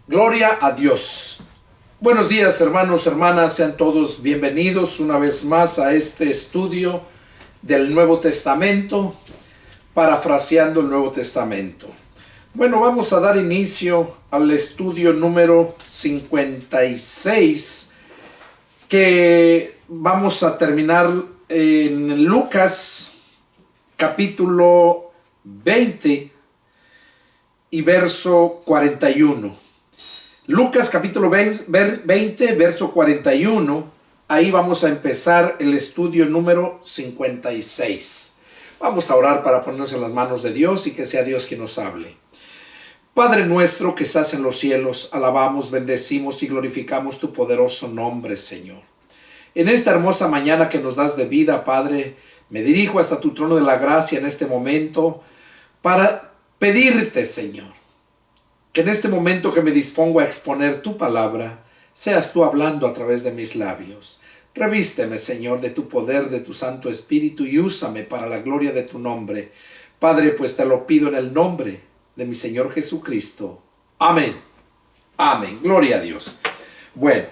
Gloria a Dios. Buenos días, hermanos, hermanas, sean todos bienvenidos una vez más a este estudio del Nuevo Testamento, parafraseando el Nuevo Testamento. Bueno, vamos a dar inicio al estudio número 56, que vamos a terminar en Lucas capítulo 20 y verso 41. Lucas capítulo 20, verso 41, ahí vamos a empezar el estudio número 56. Vamos a orar para ponernos en las manos de Dios y que sea Dios quien nos hable. Padre nuestro que estás en los cielos, alabamos, bendecimos y glorificamos tu poderoso nombre, Señor. En esta hermosa mañana que nos das de vida, Padre, me dirijo hasta tu trono de la gracia en este momento para pedirte, Señor, que en este momento que me dispongo a exponer tu palabra, seas tú hablando a través de mis labios. Revísteme, Señor, de tu poder, de tu Santo Espíritu, y úsame para la gloria de tu nombre. Padre, pues te lo pido en el nombre de mi Señor Jesucristo. Amén. Amén. Gloria a Dios. Bueno,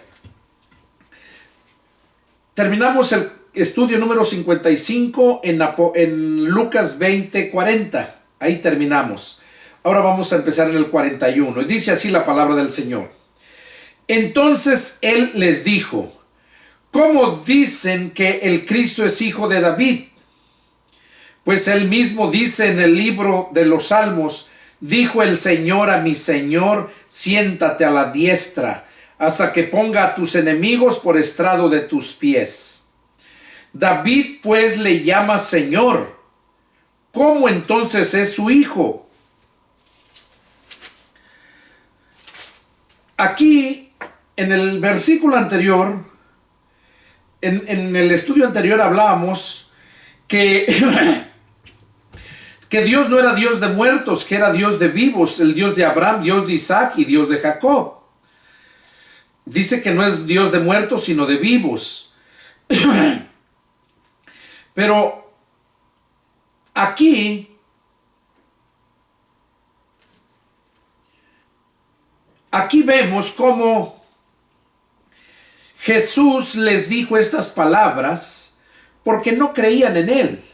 terminamos el estudio número 55 en Lucas 20:40. Ahí terminamos. Ahora vamos a empezar en el 41. Y dice así la palabra del Señor. Entonces él les dijo: ¿cómo dicen que el Cristo es hijo de David? Pues él mismo dice en el libro de los Salmos: dijo el Señor a mi Señor, siéntate a la diestra, hasta que ponga a tus enemigos por estrado de tus pies. David pues le llama Señor. ¿Cómo entonces es su hijo? Aquí, en el versículo anterior, en el estudio anterior hablábamos que, que Dios no era Dios de muertos, que era Dios de vivos, el Dios de Abraham, Dios de Isaac y Dios de Jacob. Dice que no es Dios de muertos, sino de vivos. Pero aquí vemos cómo Jesús les dijo estas palabras porque no creían en Él.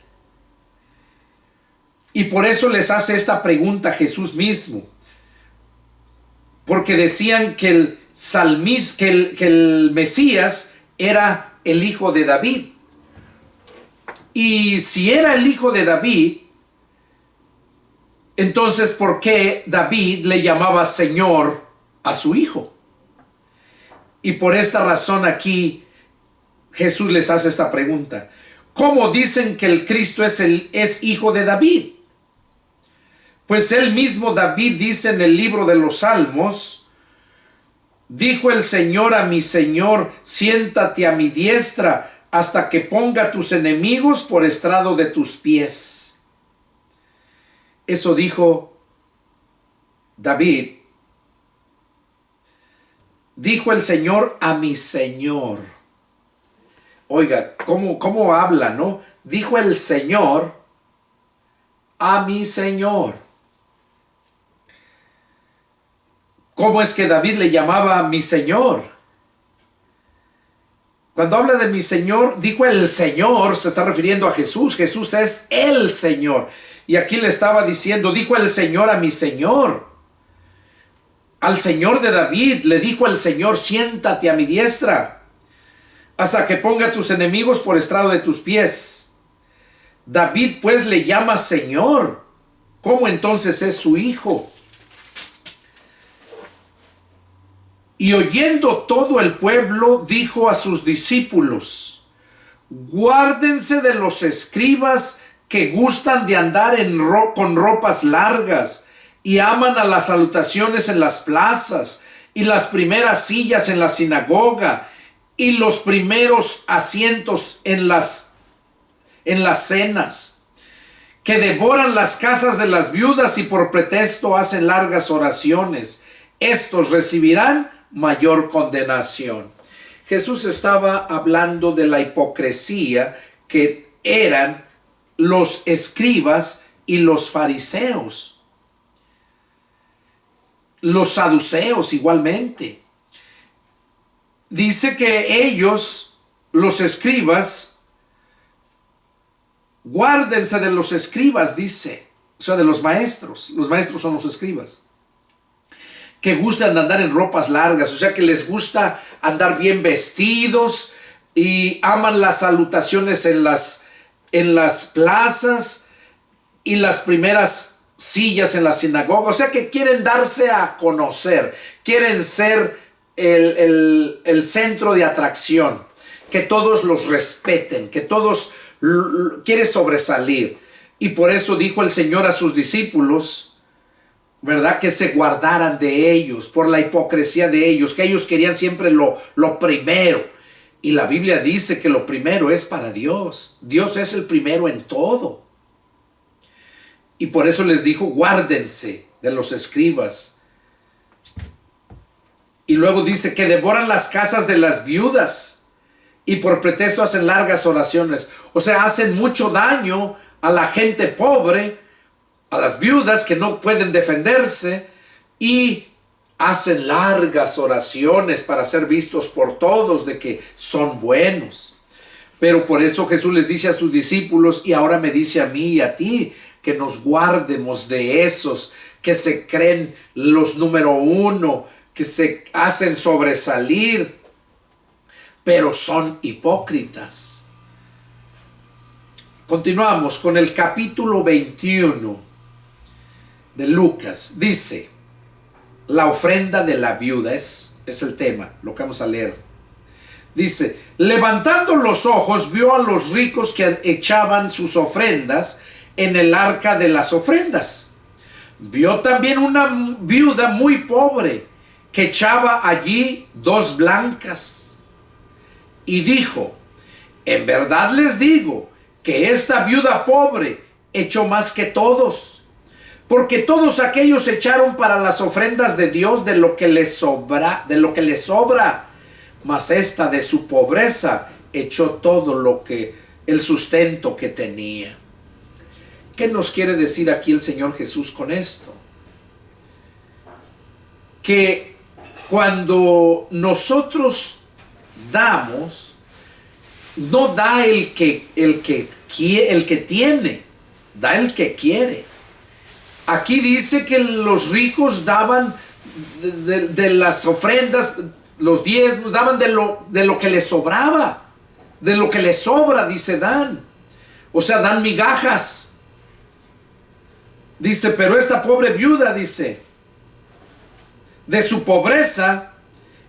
Y por eso les hace esta pregunta Jesús mismo. Porque decían que el Mesías era el hijo de David. Y si era el hijo de David, entonces ¿por qué David le llamaba Señor a su hijo? Y por esta razón aquí Jesús les hace esta pregunta: ¿cómo dicen que el Cristo es hijo de David? Pues él mismo David dice en el libro de los Salmos: dijo el Señor a mi Señor, siéntate a mi diestra hasta que ponga a tus enemigos por estrado de tus pies. Eso dijo David. Dijo el Señor a mi Señor. Oiga, ¿cómo habla, no? Dijo el Señor a mi Señor. ¿Cómo es que David le llamaba mi Señor? Cuando habla de mi Señor, dijo el Señor, se está refiriendo a Jesús. Jesús es el Señor. Y aquí le estaba diciendo, dijo el Señor a mi Señor. Al Señor de David le dijo el Señor: siéntate a mi diestra hasta que ponga a tus enemigos por estrado de tus pies. David pues le llama Señor. ¿Cómo entonces es su hijo? Y oyendo todo el pueblo, dijo a sus discípulos: guárdense de los escribas que gustan de andar con ropas largas y aman a las salutaciones en las plazas y las primeras sillas en la sinagoga y los primeros asientos en las cenas, que devoran las casas de las viudas y por pretexto hacen largas oraciones. Estos recibirán mayor condenación. Jesús estaba hablando de la hipocresía que eran los escribas y los fariseos. los saduceos igualmente. Dice que ellos, los escribas, guárdense de los escribas, dice, o sea, de los maestros. Los maestros son los escribas, que gustan de andar en ropas largas, o sea, que les gusta andar bien vestidos y aman las salutaciones en las plazas y las primeras sillas en la sinagoga, o sea, que quieren darse a conocer, quieren ser el centro de atracción, que todos los respeten, que todos quieren sobresalir. Y por eso dijo el Señor a sus discípulos, ¿verdad?, que se guardaran de ellos, por la hipocresía de ellos, que ellos querían siempre lo primero. Y la Biblia dice que lo primero es para Dios. Dios es el primero en todo. Y por eso les dijo, guárdense de los escribas. Y luego dice que devoran las casas de las viudas y por pretexto hacen largas oraciones. O sea, hacen mucho daño a la gente pobre, a las viudas que no pueden defenderse, y hacen largas oraciones para ser vistos por todos de que son buenos. Pero por eso Jesús les dice a sus discípulos, y ahora me dice a mí y a ti, que nos guardemos de esos que se creen los número uno, que se hacen sobresalir, pero son hipócritas. Continuamos con el capítulo 21 de Lucas. Dice, la ofrenda de la viuda es el tema, lo que vamos a leer. Dice, levantando los ojos, vio a los ricos que echaban sus ofrendas en el arca de las ofrendas. Vio también una viuda muy pobre que echaba allí 2 blancas. Y dijo, en verdad les digo que esta viuda pobre echó más que todos, porque todos aquellos echaron para las ofrendas de Dios de lo que les sobra, mas esta de su pobreza echó todo el sustento que tenía. ¿Qué nos quiere decir aquí el Señor Jesús con esto? Que cuando nosotros damos, no da el que tiene, da el que quiere. Aquí dice que los ricos daban de las ofrendas, los diezmos, daban de lo que les sobraba, de lo que les sobra, dice, dan. O sea, dan migajas. Dice, pero esta pobre viuda, dice, de su pobreza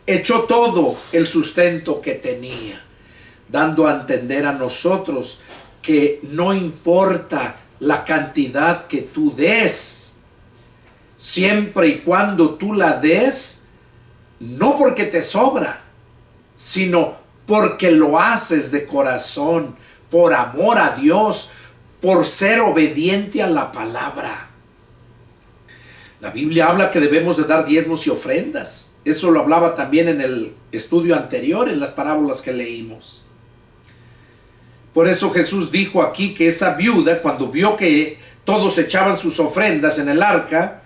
echó todo el sustento que tenía, dando a entender a nosotros que no importa la cantidad que tú des, siempre y cuando tú la des, no porque te sobra, sino porque lo haces de corazón, por amor a Dios, por ser obediente a la palabra. La Biblia habla que debemos de dar diezmos y ofrendas. Eso lo hablaba también en el estudio anterior, en las parábolas que leímos. Por eso Jesús dijo aquí que esa viuda, cuando vio que todos echaban sus ofrendas en el arca,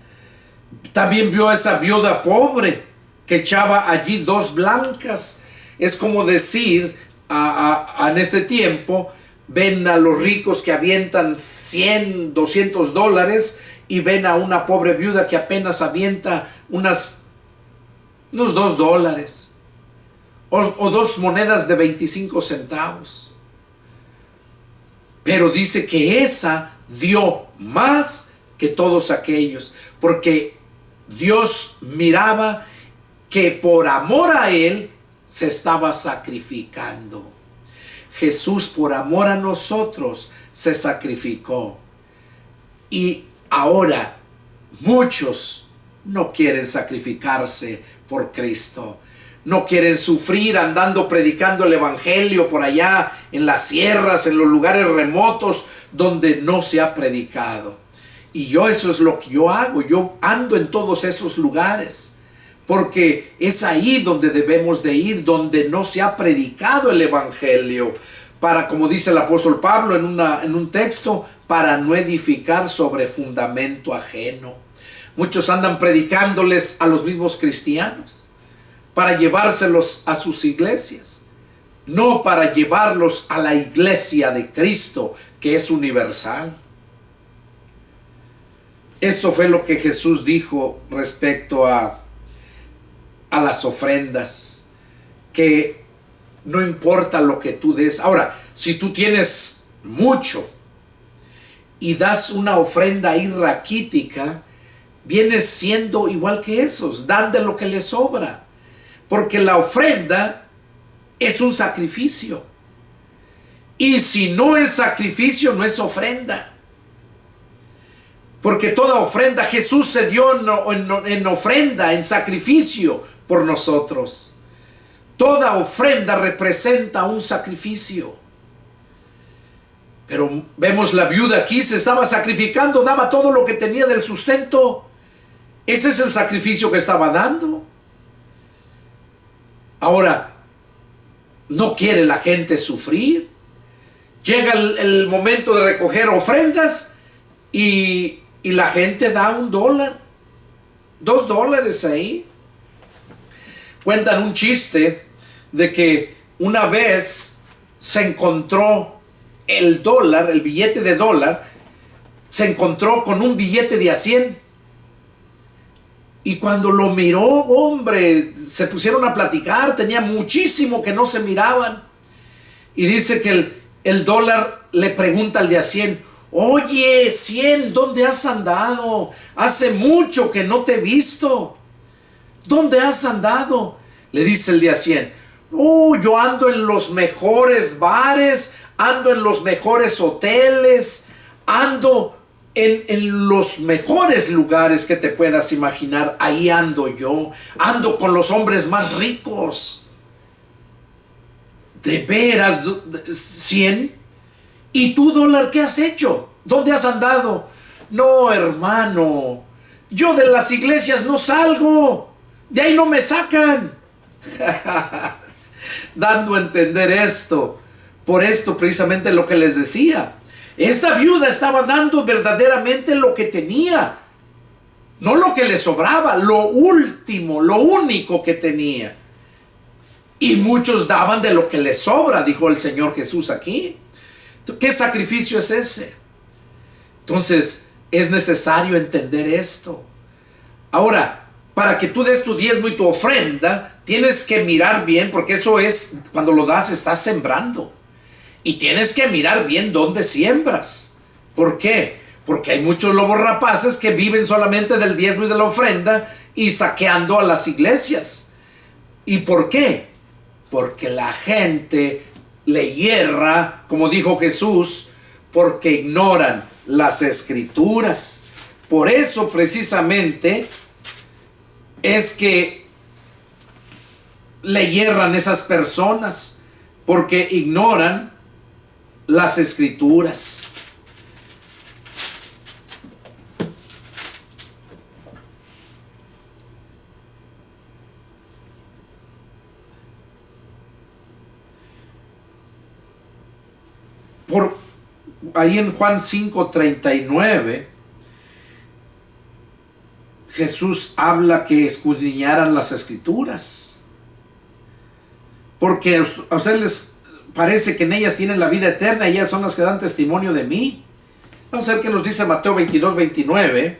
también vio a esa viuda pobre que echaba allí 2 blancas. Es como decir, en este tiempo, ven a los ricos que avientan 100, 200 dólares y ven a una pobre viuda que apenas avienta unos 2 dólares o 2 monedas de 25 centavos. Pero dice que esa dio más que todos aquellos, porque Dios miraba que por amor a Él se estaba sacrificando. Jesús, por amor a nosotros, se sacrificó. Y ahora muchos no quieren sacrificarse por Cristo. No quieren sufrir andando predicando el evangelio por allá en las sierras, en los lugares remotos donde no se ha predicado. Y eso es lo que yo hago. Yo ando en todos esos lugares, porque es ahí donde debemos de ir, donde no se ha predicado el evangelio, para, como dice el apóstol Pablo en un texto, para no edificar sobre fundamento ajeno. Muchos andan predicándoles a los mismos cristianos para llevárselos a sus iglesias, no para llevarlos a la iglesia de Cristo, que es universal. Esto fue lo que Jesús dijo respecto a las ofrendas, que no importa lo que tú des. Ahora, si tú tienes mucho y das una ofrenda ahí raquítica, vienes siendo igual que esos, dan de lo que les sobra, porque la ofrenda es un sacrificio, y si no es sacrificio, no es ofrenda, porque toda ofrenda, Jesús se dio en ofrenda, en sacrificio por nosotros. Toda ofrenda representa un sacrificio. Pero vemos la viuda aquí, se estaba sacrificando, daba todo lo que tenía del sustento. Ese es el sacrificio que estaba dando. Ahora, no quiere la gente sufrir. Llega el momento de recoger ofrendas y la gente da $1, $2 ahí. Cuentan un chiste de que una vez se encontró el dólar, el billete de dólar, se encontró con un billete de $100. Y cuando lo miró, hombre, se pusieron a platicar, tenía muchísimo que no se miraban. Y dice que el dólar le pregunta al de $100, oye, 100, ¿dónde has andado? Hace mucho que no te he visto. ¿Dónde has andado? Le dice el de 100, yo ando en los mejores bares, ando en los mejores hoteles, ando en los mejores lugares que te puedas imaginar. Ahí ando yo, ando con los hombres más ricos. ¿De veras, 100? ¿Y tú, dólar, qué has hecho? ¿Dónde has andado? No, hermano, yo de las iglesias no salgo, de ahí no me sacan. Dando a entender esto, por esto precisamente lo que les decía, esta viuda estaba dando verdaderamente lo que tenía, no lo que le sobraba, lo último, lo único que tenía. Y muchos daban de lo que les sobra, dijo el Señor Jesús aquí. ¿Qué sacrificio es ese? Entonces es necesario entender esto. Ahora, para que tú des tu diezmo y tu ofrenda, tienes que mirar bien, porque eso es, cuando lo das, estás sembrando. Y tienes que mirar bien dónde siembras. ¿Por qué? Porque hay muchos lobos rapaces que viven solamente del diezmo y de la ofrenda y saqueando a las iglesias. ¿Y por qué? Porque la gente le hierra, como dijo Jesús, porque ignoran las escrituras. Por eso precisamente es que le hierran esas personas, porque ignoran las escrituras. Ahí en Juan 5:39 Jesús habla que escudriñaran las escrituras, porque a ustedes les parece que en ellas tienen la vida eterna, y ellas son las que dan testimonio de mí. Vamos a ver qué nos dice Mateo 22:29.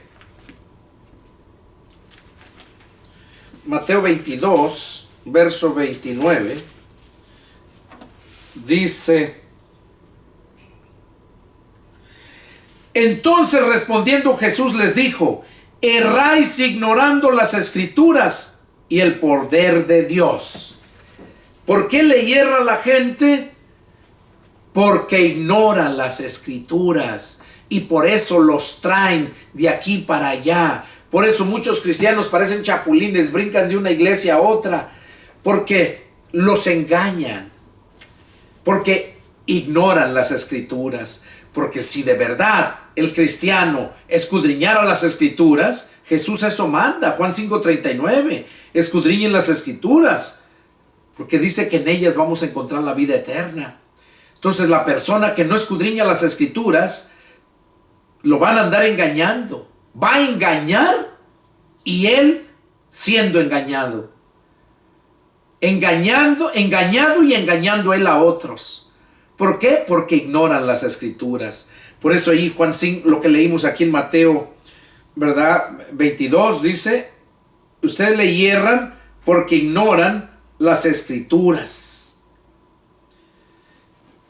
Mateo 22, verso 29, dice: entonces respondiendo Jesús les dijo: erráis ignorando las escrituras y el poder de Dios. ¿Por qué le hierra a la gente? Porque ignoran las escrituras, y por eso los traen de aquí para allá. Por eso muchos cristianos parecen chapulines, brincan de una iglesia a otra, porque los engañan, porque ignoran las escrituras. Porque si de verdad el cristiano escudriñara las escrituras, Jesús eso manda, Juan 5:39, escudriñen las escrituras, porque dice que en ellas vamos a encontrar la vida eterna. Entonces la persona que no escudriña las escrituras, lo van a andar engañando, va a engañar y él siendo engañado. Engañado y engañando él a otros. ¿Por qué? Porque ignoran las escrituras. Por eso ahí Juan 5, lo que leímos aquí en Mateo, ¿verdad? 22 dice, ustedes le hierran porque ignoran las escrituras.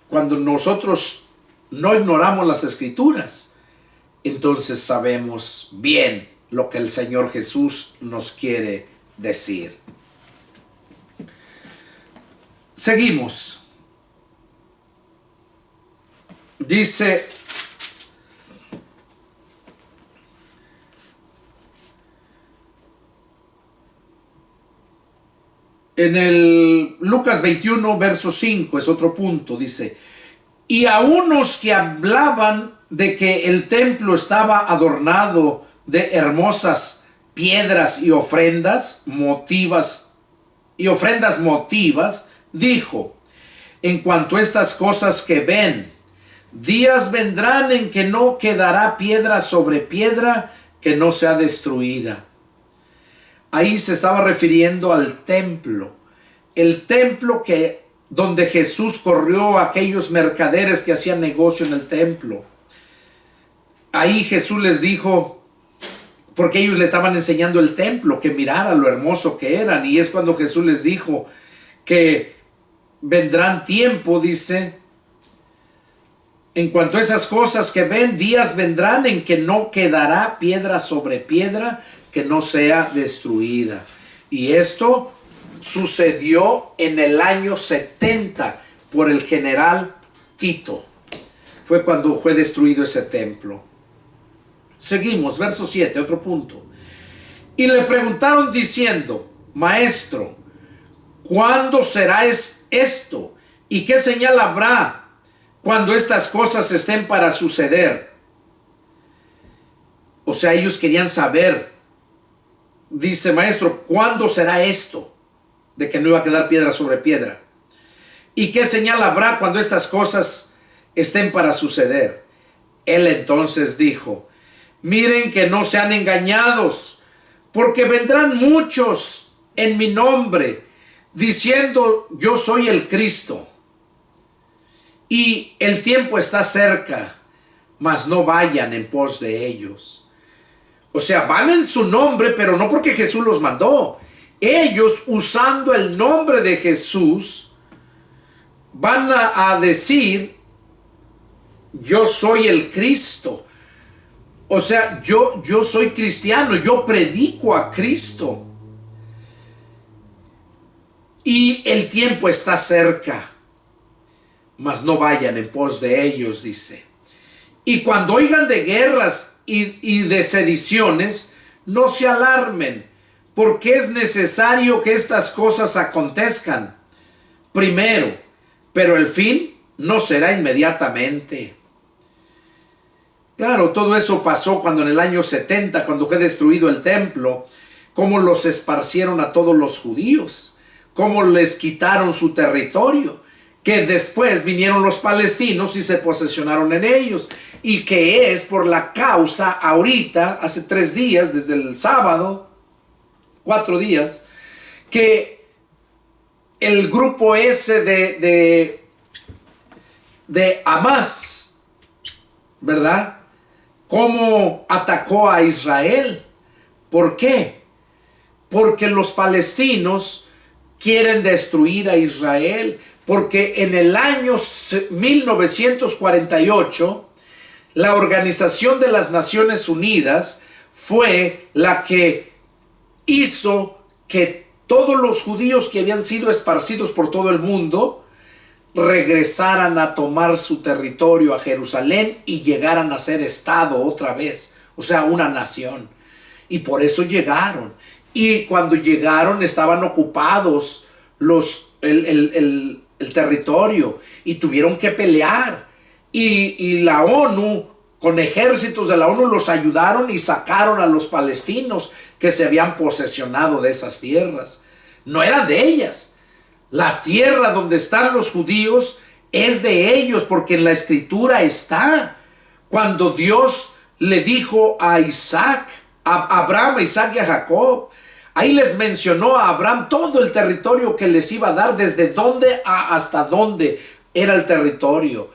Cuando nosotros no ignoramos las escrituras, entonces sabemos bien lo que el Señor Jesús nos quiere decir. Seguimos. Dice, en el Lucas 21, verso 5, es otro punto, dice, y a unos que hablaban de que el templo estaba adornado de hermosas piedras y ofrendas motivas, dijo, en cuanto a estas cosas que ven, días vendrán en que no quedará piedra sobre piedra que no sea destruida. Ahí se estaba refiriendo al templo. El templo donde Jesús corrió a aquellos mercaderes que hacían negocio en el templo. Ahí Jesús les dijo, porque ellos le estaban enseñando el templo, que mirara lo hermoso que eran. Y es cuando Jesús les dijo que vendrán tiempo, dice, en cuanto a esas cosas que ven, días vendrán en que no quedará piedra sobre piedra que no sea destruida. Y esto sucedió en el año 70 por el general Tito. Fue cuando fue destruido ese templo. Seguimos, verso 7, otro punto. Y le preguntaron diciendo, Maestro, ¿cuándo será esto? ¿Y qué señal habrá cuando estas cosas estén para suceder? O sea, ellos querían saber. Dice, Maestro, ¿cuándo será esto? De que no iba a quedar piedra sobre piedra. ¿Y qué señal habrá cuando estas cosas estén para suceder? Él entonces dijo, miren que no sean engañados, porque vendrán muchos en mi nombre, diciendo, yo soy el Cristo. Y el tiempo está cerca, mas no vayan en pos de ellos. O sea, van en su nombre, pero no porque Jesús los mandó. Ellos, usando el nombre de Jesús, van a decir, yo soy el Cristo. O sea, yo soy cristiano, yo predico a Cristo. Y el tiempo está cerca, mas no vayan en pos de ellos, dice. Y cuando oigan de guerras y de sediciones, no se alarmen, porque es necesario que estas cosas acontezcan primero, pero el fin no será inmediatamente. Claro, todo eso pasó cuando en el año 70, cuando fue destruido el templo, cómo los esparcieron a todos los judíos, cómo les quitaron su territorio, que después vinieron los palestinos y se posesionaron en ellos, y que es por la causa ahorita, hace 3 días, desde el sábado, 4 días, que el grupo ese de Hamas, ¿verdad? Cómo atacó a Israel. ¿Por qué? Porque los palestinos quieren destruir a Israel. Porque en el año 1948, la Organización de las Naciones Unidas fue la que hizo que todos los judíos que habían sido esparcidos por todo el mundo regresaran a tomar su territorio a Jerusalén y llegaran a ser Estado otra vez, o sea, una nación. Y por eso llegaron. Y cuando llegaron estaban ocupados el territorio y tuvieron que pelear. Y la ONU, con ejércitos de la ONU, los ayudaron y sacaron a los palestinos que se habían posesionado de esas tierras. No eran de ellas. La tierra donde están los judíos es de ellos, porque en la escritura está. Cuando Dios le dijo a Isaac, a Abraham, a Isaac y a Jacob. Ahí les mencionó a Abraham todo el territorio que les iba a dar, desde dónde hasta dónde era el territorio.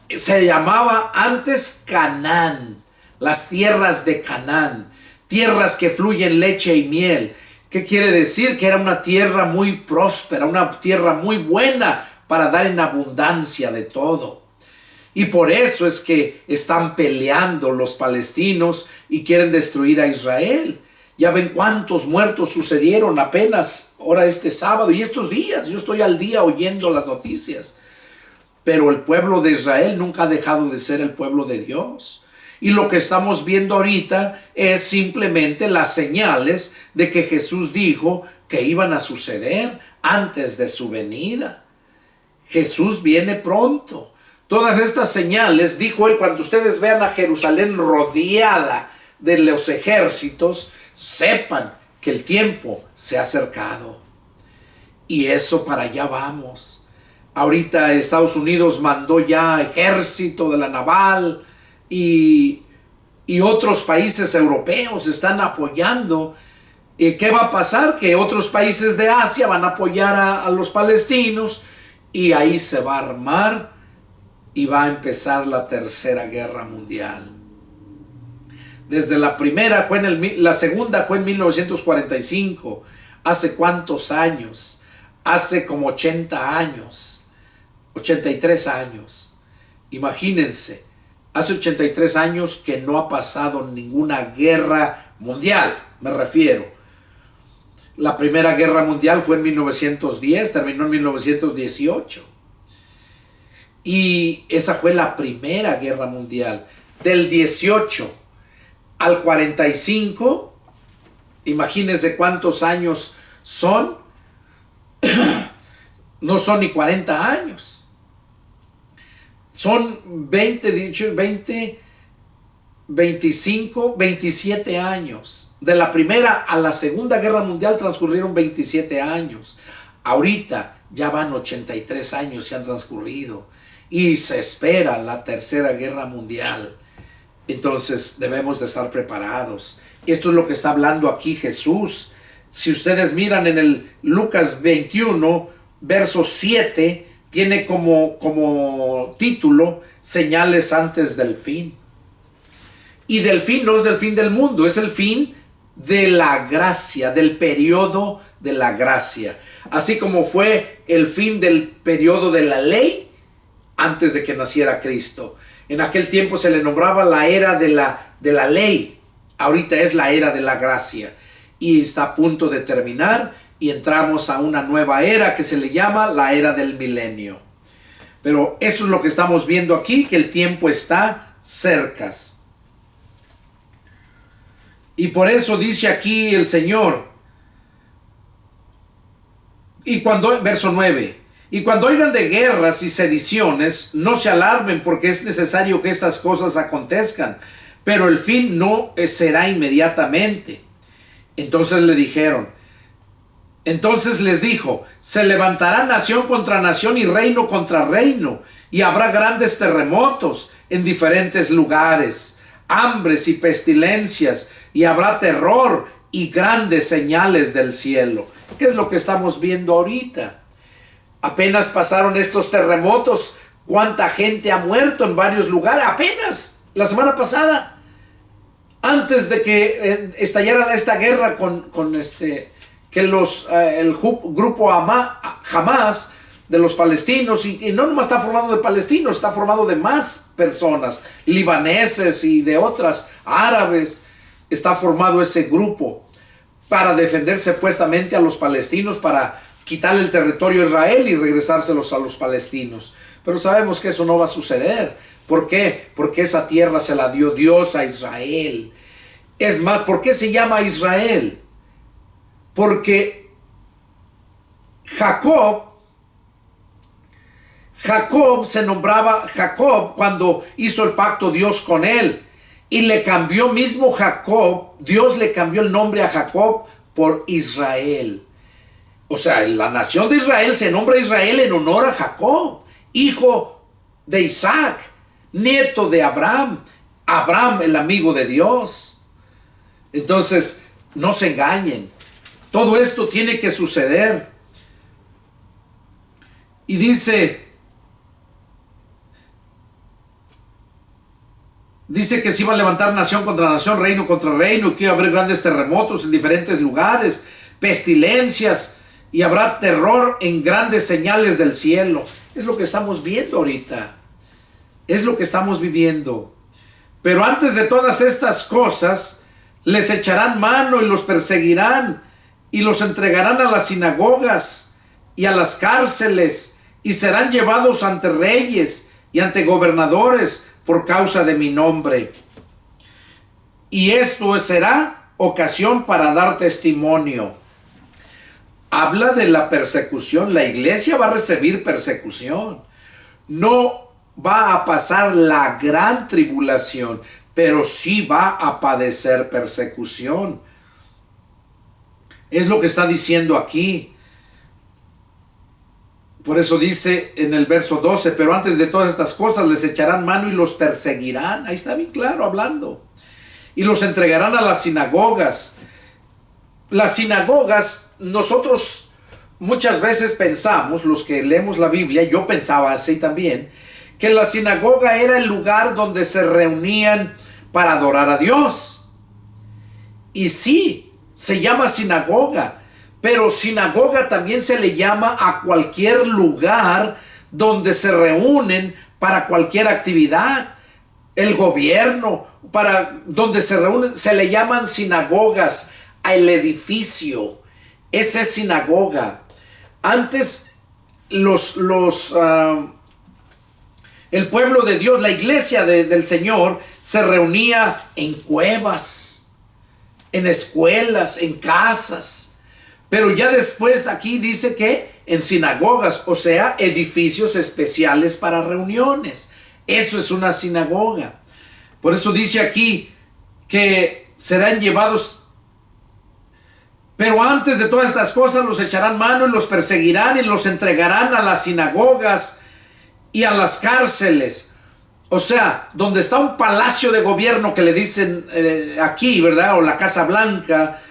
Se llamaba antes Canaán, las tierras de Canaán, tierras que fluyen leche y miel. ¿Qué quiere decir? Que era una tierra muy próspera, una tierra muy buena para dar en abundancia de todo. Y por eso es que están peleando los palestinos y quieren destruir a Israel. Ya ven cuántos muertos sucedieron apenas ahora este sábado y estos días. Yo estoy al día oyendo las noticias. Pero el pueblo de Israel nunca ha dejado de ser el pueblo de Dios. Y lo que estamos viendo ahorita es simplemente las señales de que Jesús dijo que iban a suceder antes de su venida. Jesús viene pronto. Todas estas señales, dijo él, cuando ustedes vean a Jerusalén rodeada de los ejércitos, sepan que el tiempo se ha acercado. Y eso, para allá vamos. Ahorita Estados Unidos mandó ya ejército de la naval y otros países europeos están apoyando. ¿Qué va a pasar? Que otros países de Asia van a apoyar a los palestinos y ahí se va a armar y va a empezar la Tercera Guerra Mundial. Desde la primera la segunda fue en 1945. ¿Hace cuántos años? Hace como 80 años, 83 años. Imagínense, hace 83 años que no ha pasado ninguna guerra mundial, me refiero. La Primera Guerra Mundial fue en 1910, terminó en 1918. Y esa fue la Primera Guerra Mundial. Del 18 al 45, imagínense cuántos años son. No son ni 40 años. Son 25, 27 años. De la Primera a la Segunda Guerra Mundial transcurrieron 27 años. Ahorita ya van 83 años que han transcurrido. Y se espera la Tercera Guerra Mundial. Entonces debemos de estar preparados. Esto es lo que está hablando aquí Jesús. Si ustedes miran en el Lucas 21, verso 7, tiene como título señales antes del fin. Y del fin no es del fin del mundo, es el fin de la gracia, del periodo de la gracia. Así como fue el fin del periodo de la ley antes de que naciera Cristo. En aquel tiempo se le nombraba la era de la ley. Ahorita es la era de la gracia. Y está a punto de terminar y entramos a una nueva era que se le llama la era del milenio. Pero eso es lo que estamos viendo aquí, que el tiempo está cerca. Y por eso dice aquí el Señor. Verso 9. Y cuando oigan de guerras y sediciones, no se alarmen, porque es necesario que estas cosas acontezcan, pero el fin no será inmediatamente. Entonces les dijo, se levantará nación contra nación y reino contra reino, y habrá grandes terremotos en diferentes lugares, hambres y pestilencias, y habrá terror y grandes señales del cielo. ¿Qué es lo que estamos viendo ahorita? Apenas pasaron estos terremotos. ¿Cuánta gente ha muerto en varios lugares? Apenas la semana pasada, antes de que estallara esta guerra que el grupo Hamas de los palestinos, y no nomás está formado de palestinos, está formado de más personas, libaneses y de otras, árabes. Está formado ese grupo para defender supuestamente a los palestinos, para quitarle el territorio a Israel y regresárselos a los palestinos. Pero sabemos que eso no va a suceder. ¿Por qué? Porque esa tierra se la dio Dios a Israel. Es más, ¿por qué se llama Israel? Porque Jacob se nombraba Jacob cuando hizo el pacto Dios con él. Y le cambió mismo Jacob, Dios le cambió el nombre a Jacob por Israel. O sea, la nación de Israel se nombra Israel en honor a Jacob, hijo de Isaac, nieto de Abraham, Abraham el amigo de Dios. Entonces, no se engañen. Todo esto tiene que suceder. Y dice que se iba a levantar nación contra nación, reino contra reino, y que iba a haber grandes terremotos en diferentes lugares, pestilencias, y habrá terror en grandes señales del cielo. Es lo que estamos viendo ahorita. Es lo que estamos viviendo. Pero antes de todas estas cosas, les echarán mano y los perseguirán, y los entregarán a las sinagogas y a las cárceles, y serán llevados ante reyes y ante gobernadores por causa de mi nombre. Y esto será ocasión para dar testimonio. Habla de la persecución. La iglesia va a recibir persecución. No va a pasar la gran tribulación, pero sí va a padecer persecución. Es lo que está diciendo aquí. Por eso dice en el verso 12, pero antes de todas estas cosas les echarán mano y los perseguirán. Ahí está bien claro hablando. Y los entregarán a las sinagogas. Las sinagogas, nosotros muchas veces pensamos, los que leemos la Biblia, yo pensaba así también, que la sinagoga era el lugar donde se reunían para adorar a Dios. Y sí, se llama sinagoga, pero sinagoga también se le llama a cualquier lugar donde se reúnen para cualquier actividad. El gobierno, para donde se reúnen, se le llaman sinagogas. Al edificio, esa es sinagoga. Antes el pueblo de Dios, la iglesia del Señor, se reunía en cuevas, en escuelas, en casas. Pero ya después aquí dice que en sinagogas, o sea, edificios especiales para reuniones. Eso es una sinagoga. Por eso dice aquí que serán llevados. Pero antes de todas estas cosas los echarán mano y los perseguirán y los entregarán a las sinagogas y a las cárceles. O sea, donde está un palacio de gobierno que le dicen aquí, ¿verdad? O la Casa Blanca,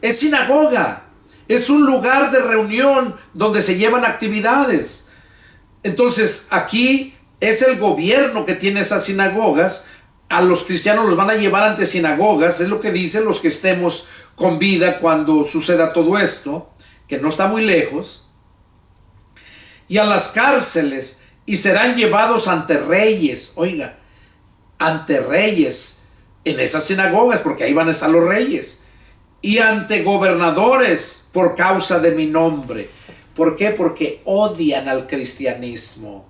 es sinagoga. Es un lugar de reunión donde se llevan actividades. Entonces, aquí es el gobierno que tiene esas sinagogas. A los cristianos los van a llevar ante sinagogas. Es lo que dicen los que estemos con vida cuando suceda todo esto, que no está muy lejos. Y a las cárceles, y serán llevados ante reyes. Oiga, ante reyes en esas sinagogas, porque ahí van a estar los reyes. Y ante gobernadores por causa de mi nombre. ¿Por qué? Porque odian al cristianismo.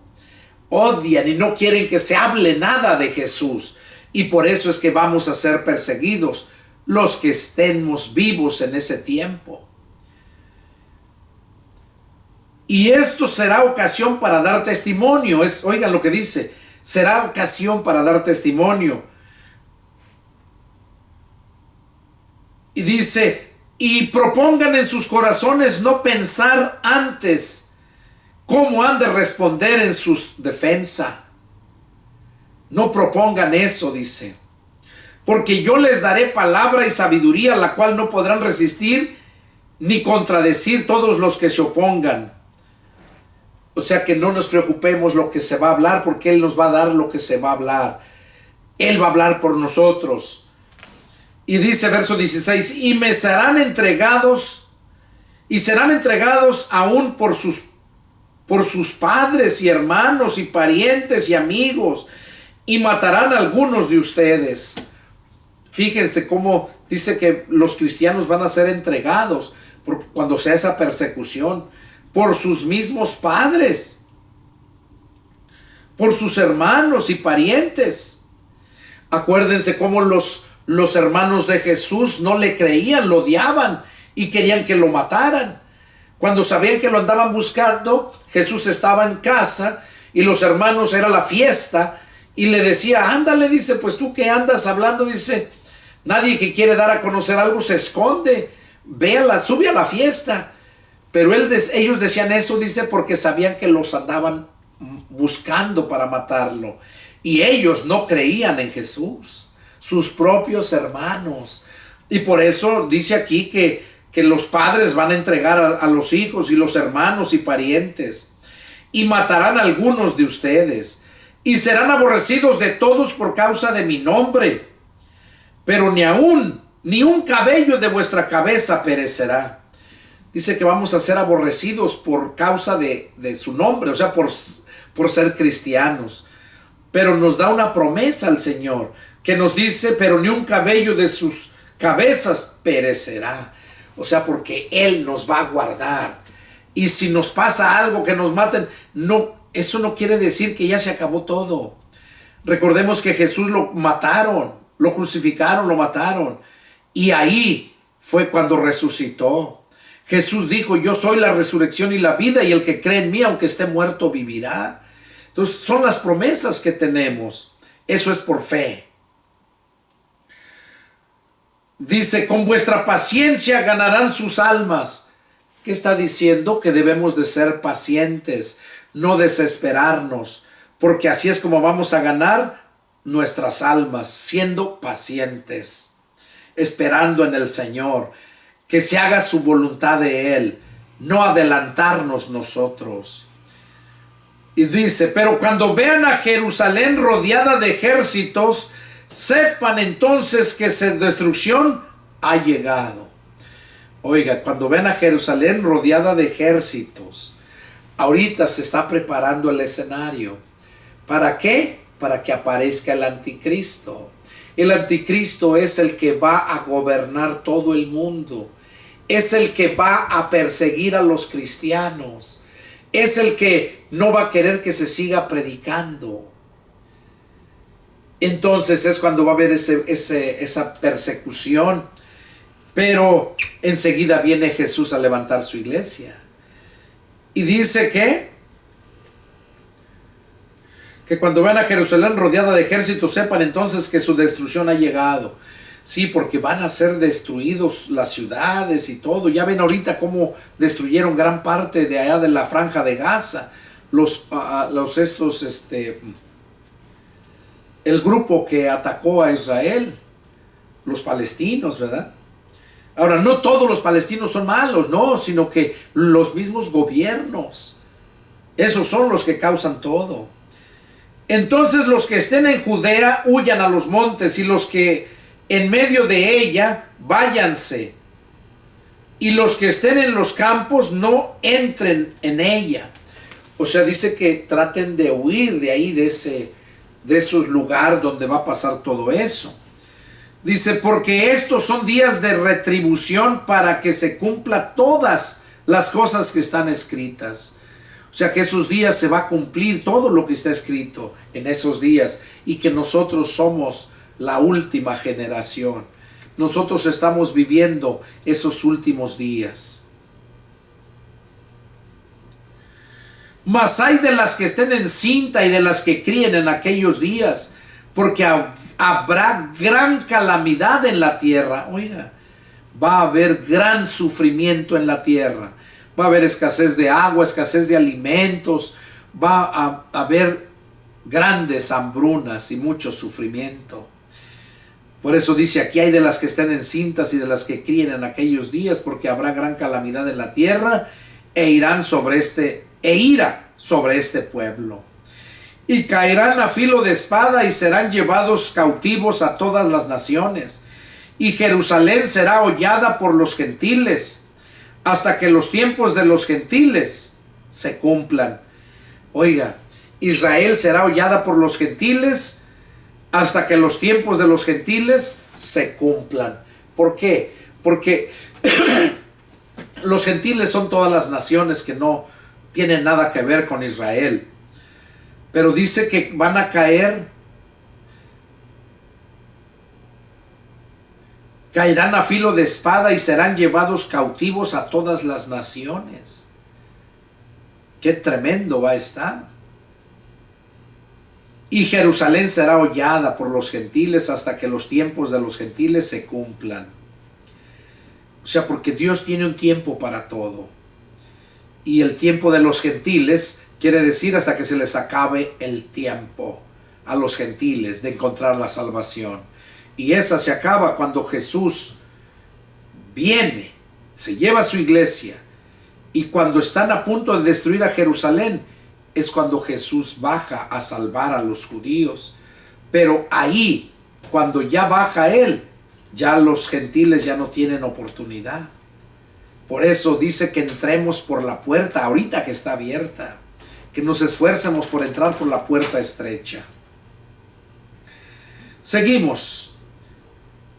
Odian y no quieren que se hable nada de Jesús. Y por eso es que vamos a ser perseguidos los que estemos vivos en ese tiempo. Y esto será ocasión para dar testimonio. Oigan lo que dice. Será ocasión para dar testimonio. Y dice, y propongan en sus corazones no pensar antes cómo han de responder en su defensa. No propongan eso, dice. Porque yo les daré palabra y sabiduría, la cual no podrán resistir ni contradecir todos los que se opongan. O sea que no nos preocupemos lo que se va a hablar, porque Él nos va a dar lo que se va a hablar. Él va a hablar por nosotros. Y dice verso 16, y me serán entregados, y serán entregados aún por sus padres y hermanos y parientes y amigos, y matarán a algunos de ustedes. Fíjense cómo dice que los cristianos van a ser entregados cuando sea esa persecución, por sus mismos padres, por sus hermanos y parientes. Acuérdense cómo los hermanos de Jesús no le creían, lo odiaban y querían que lo mataran. Cuando sabían que lo andaban buscando, Jesús estaba en casa y los hermanos, era la fiesta, y le decía, ándale, dice, pues tú que andas hablando, dice, nadie que quiere dar a conocer algo se esconde, véala, sube a la fiesta. Pero ellos decían eso, dice, porque sabían que los andaban buscando para matarlo. Y ellos no creían en Jesús, sus propios hermanos. Y por eso dice aquí que los padres van a entregar a los hijos y los hermanos y parientes, y matarán a algunos de ustedes, y serán aborrecidos de todos por causa de mi nombre. Pero ni un cabello de vuestra cabeza perecerá. Dice que vamos a ser aborrecidos por causa de su nombre, o sea, por ser cristianos. Pero nos da una promesa al Señor, que nos dice, pero ni un cabello de sus cabezas perecerá. O sea, porque Él nos va a guardar. Y si nos pasa algo que nos maten, no, eso no quiere decir que ya se acabó todo. Recordemos que Jesús lo mataron, lo crucificaron, lo mataron. Y ahí fue cuando resucitó. Jesús dijo, yo soy la resurrección y la vida, y el que cree en mí, aunque esté muerto, vivirá. Entonces son las promesas que tenemos. Eso es por fe. Dice, con vuestra paciencia ganarán sus almas. ¿Qué está diciendo? Que debemos de ser pacientes, no desesperarnos, porque así es como vamos a ganar nuestras almas, siendo pacientes, esperando en el Señor, que se haga su voluntad de Él, no adelantarnos nosotros. Y dice, pero cuando vean a Jerusalén rodeada de ejércitos, sepan entonces que su destrucción ha llegado. Oiga, cuando vean a Jerusalén rodeada de ejércitos, ahorita se está preparando el escenario. ¿Para qué? Para que aparezca el anticristo. El anticristo es el que va a gobernar todo el mundo. Es el que va a perseguir a los cristianos. Es el que no va a querer que se siga predicando. Entonces es cuando va a haber esa persecución. Pero enseguida viene Jesús a levantar su iglesia. Y dice que cuando vean a Jerusalén rodeada de ejércitos, sepan entonces que su destrucción ha llegado. Sí, porque van a ser destruidos las ciudades y todo. Ya ven ahorita cómo destruyeron gran parte de allá de la franja de Gaza. El grupo que atacó a Israel, los palestinos, ¿verdad? Ahora, no todos los palestinos son malos, no, sino que los mismos gobiernos, esos son los que causan todo. Entonces los que estén en Judea huyan a los montes, y los que en medio de ella váyanse, y los que estén en los campos no entren en ella. O sea, dice que traten de huir de ahí, de esos lugares donde va a pasar todo eso. Dice, porque estos son días de retribución para que se cumpla todas las cosas que están escritas. O sea que esos días se va a cumplir todo lo que está escrito en esos días, y que nosotros somos la última generación. Nosotros estamos viviendo esos últimos días. Mas hay de las que estén encinta y de las que críen en aquellos días, porque habrá gran calamidad en la tierra. Oiga, va a haber gran sufrimiento en la tierra. Va a haber escasez de agua, escasez de alimentos. Va a haber grandes hambrunas y mucho sufrimiento. Por eso dice aquí, hay de las que estén encintas y de las que críen en aquellos días, porque habrá gran calamidad en la tierra, ira sobre este pueblo. Y caerán a filo de espada y serán llevados cautivos a todas las naciones. Y Jerusalén será hollada por los gentiles, hasta que los tiempos de los gentiles se cumplan. Oiga, Israel será hollada por los gentiles hasta que los tiempos de los gentiles se cumplan. ¿Por qué? Porque los gentiles son todas las naciones que no tienen nada que ver con Israel. Pero dice que van a caerán a filo de espada y serán llevados cautivos a todas las naciones. Qué tremendo va a estar. Y Jerusalén será hollada por los gentiles hasta que los tiempos de los gentiles se cumplan. O sea, porque Dios tiene un tiempo para todo. Y el tiempo de los gentiles quiere decir hasta que se les acabe el tiempo a los gentiles de encontrar la salvación. Y esa se acaba cuando Jesús viene, se lleva a su iglesia, y cuando están a punto de destruir a Jerusalén, es cuando Jesús baja a salvar a los judíos. Pero ahí, cuando ya baja Él, ya los gentiles ya no tienen oportunidad. Por eso dice que entremos por la puerta, ahorita que está abierta, que nos esfuercemos por entrar por la puerta estrecha. Seguimos.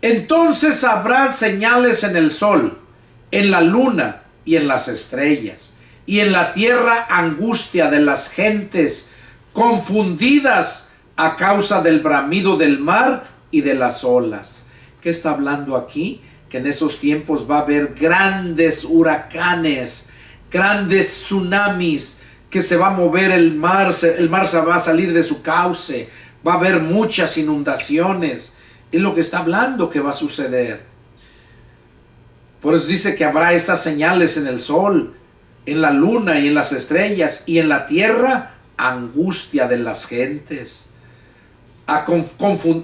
Entonces habrá señales en el sol, en la luna y en las estrellas, y en la tierra angustia de las gentes, confundidas a causa del bramido del mar y de las olas. ¿Qué está hablando aquí? Que en esos tiempos va a haber grandes huracanes, grandes tsunamis, que se va a mover el mar se va a salir de su cauce, va a haber muchas inundaciones. Es lo que está hablando que va a suceder. Por eso dice que habrá estas señales en el sol, en la luna y en las estrellas, y en la tierra angustia de las gentes.